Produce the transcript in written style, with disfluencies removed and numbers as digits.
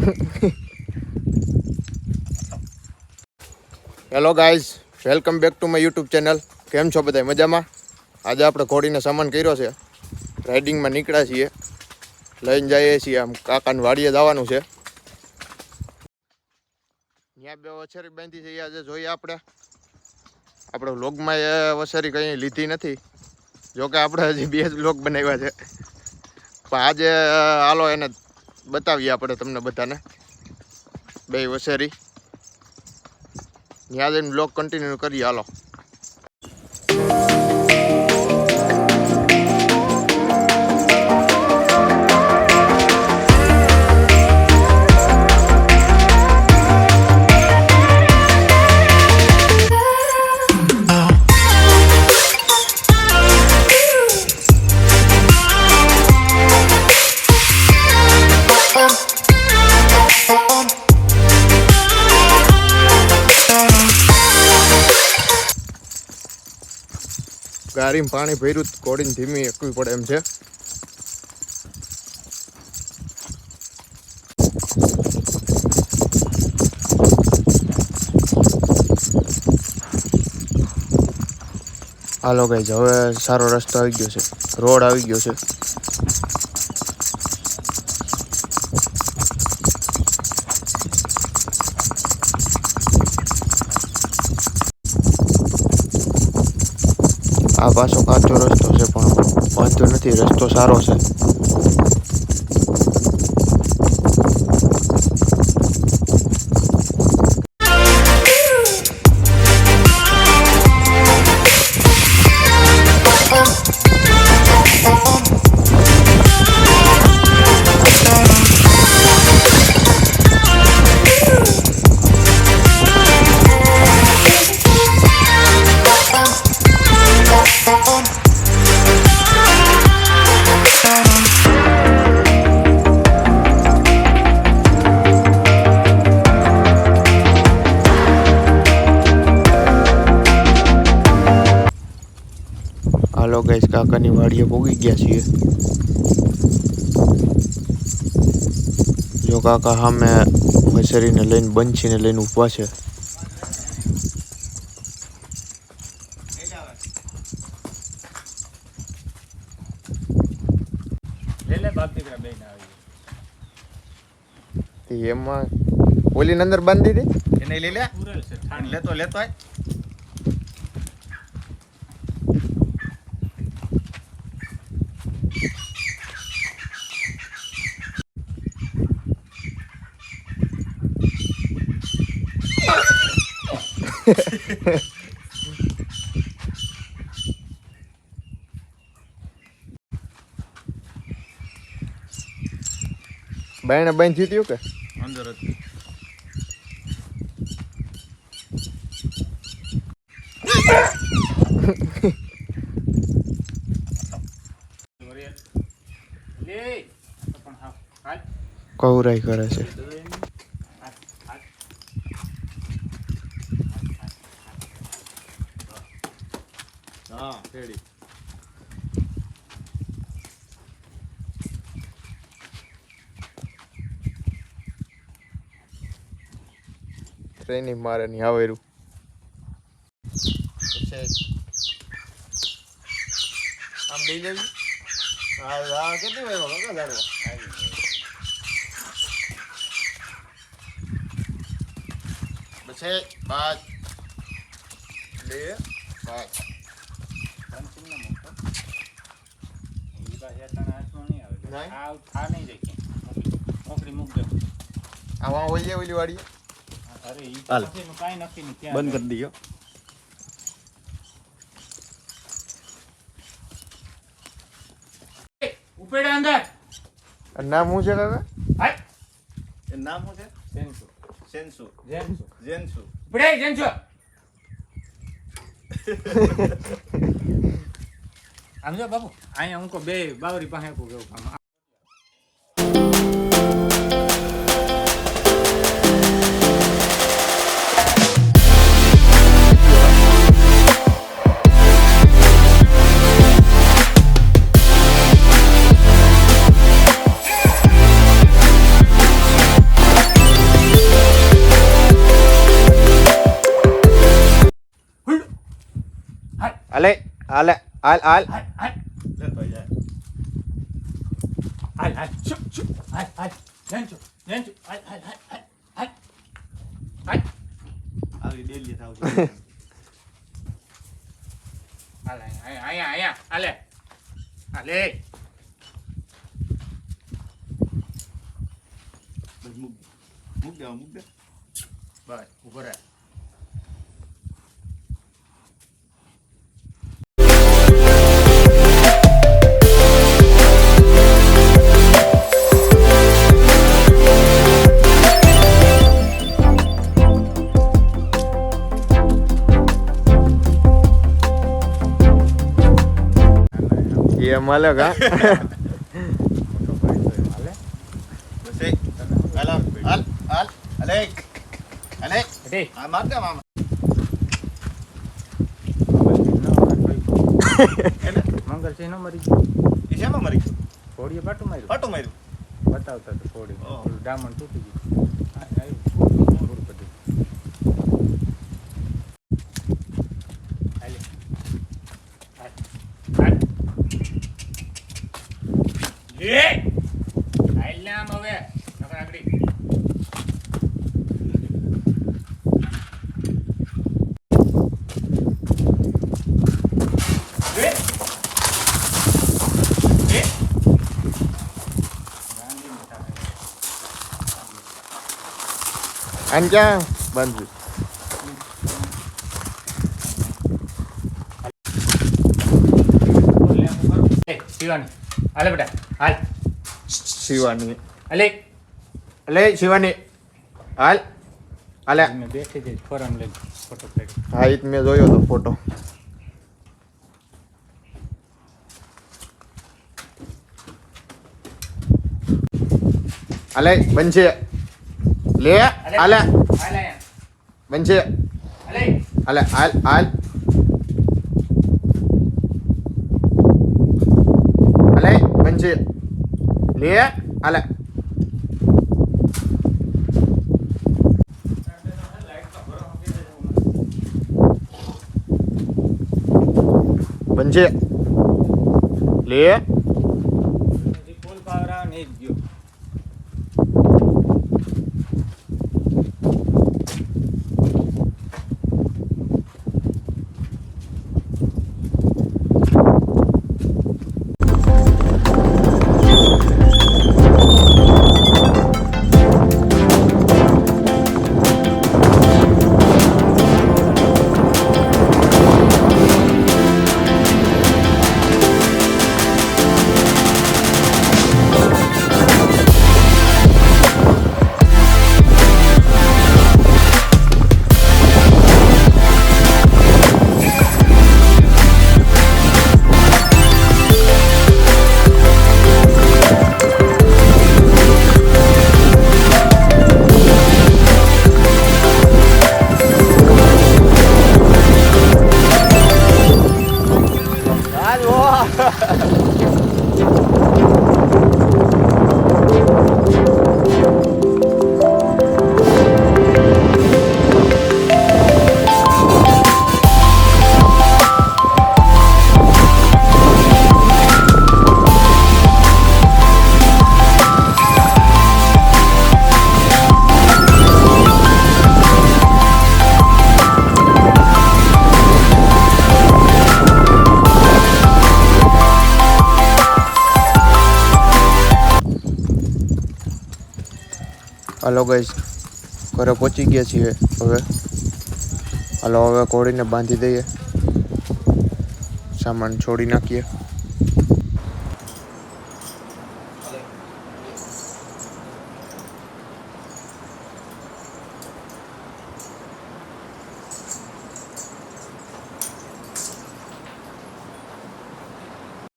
Hello guys, welcome back to my YouTube channel. કેમ છો બધા મજામાં? આજે આપણે ઘોડીને સામાન કર્યો છે, રાઇડિંગમાં નીકળ્યા છીએ, લઈને જઈએ છીએ. આમ કાકાની વાડીએ જવાનું છે. ત્યાં બે વછેરી બાંધી છે, આજે જોઈએ આપણે વ્લોગમાં એ વછેરી કંઈ લીધી નથી. જોકે આપણે હજી 2 જ વ્લોગ બનાવ્યા છે, પણ આજે હાલો એને બતાવીએ આપણે તમને બધાને 2 વછેરી. ત્યાં જઈને બ્લોગ કન્ટિન્યુ કરીએ. હાલો. ગાડીમાં પાણી ભર્યું, ઘોડીને ધીમી એકવી પડે એમ છે. હાલો ગાઈઝ, હવે સારો રસ્તો આવી ગયો છે, રોડ આવી ગયો છે. આ પાછો કાચો રસ્તો છે, પણ વાંધો નથી, રસ્તો સારો છે. હાલો ગાઈસ, કાકાની વાડીએ પહોંચી ગયા છીએ. જો કાકા સામે વછેરીને લઈને, બંછીને લઈને ઊભા છે. એમાં ઓલીને અંદર બાંધી દીધી એને લઈ લે, લેતો લેતો બાયણે બાંધી થયું કે અંદર હતી. કૌરાઈ કરે છે. હા રેડી. ટ્રેનિંગ મારે નહીં આવેલું. આમ લઈ જવી. હા કેટલી વાર વગર જાણવા પછી 5 2 આવા ઓલી ઓલી વાળી બંધ કરી દઈએ. ઉપેડા અંદર. નામ શું છે કાકા? એ નામ શું છે? સેન્સુ. સેન્સુ. જેન્સુ. જેન્સુ. ઉપડે જેન્સુ. આમ જો બાપુ, અહીંયા હું કો 2 બાવરી પાસે આપું ગયું. હાલે હાલે હાલ હાલ હાલ હાલ શુપ શુપ હાલ હાલ નેન્ચો નેન્ચો હાલ હાલ હાલ હાલ હાલ હાલ આવી ડેલી થાવ હાલ આયા હાલે હાલે મૂક દે બસ ઉભો રહે ये मालक हाँ બસ એ હાલ હાલ હાલ અલે અલે અરે આ માર દે મામા એને મંગલ છે ન મરી ગયું એ શેમાં મરી ગયો ઘોડીએ પાટું માર્યું પાટો માર્યું બતાવતા તો ઘોડી ઓહ. થોડું ડામણ તૂટી ગયું આવ્યું બધું હાલે હાલ હાલ લે હાલ ને આમ હવે નકર આગળી લે લે ગાંધી મોટા આન क्या बंद શિવાની હાલે બેટા હાલ शिवानी અલે अले शिवानी हाल हाले મેં બેઠી જઈ ફોરમ લઈને ફોટો પાડ્યો હા ઈ મેં જોયો તો ફોટો હાલે બનશે લે હાલે હાલ આયા બનશે અલે હાલે હાલ હાલ હાલે બનશે લે હાલે બનશે લે ફૂલ પાવર આવે ને એ જ ગયો હાલો ગાઈસ ઘરે પહોંચી ગયા છીએ હવે હાલો હવે ઘોડીને બાંધી દઈએ સામાન છોડી નાખીએ